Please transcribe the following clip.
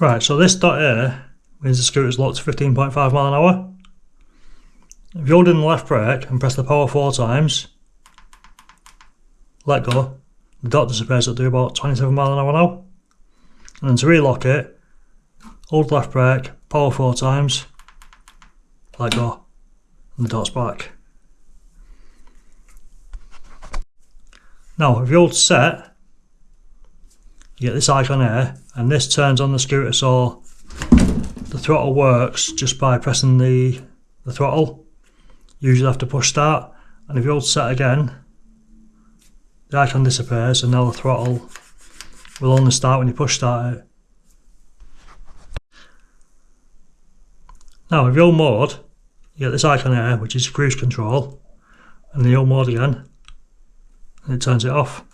Right, so this dot here means the scooter's locked to 15.5 mile an hour. If you hold in the left brake and press the power 4 times, let go, the dot disappears at do about 27 mile an hour now. And then to relock it, hold left brake, power 4 times, let go, and the dot's back. Now if you hold set, you get this icon here, and this turns on the scooter so the throttle works just by pressing the throttle. You usually have to push start, and if you hold set again, the icon disappears and now the throttle will only start when you push start it. Now if you hold mode, you get this icon here which is cruise control, and you hold mode again and it turns it off.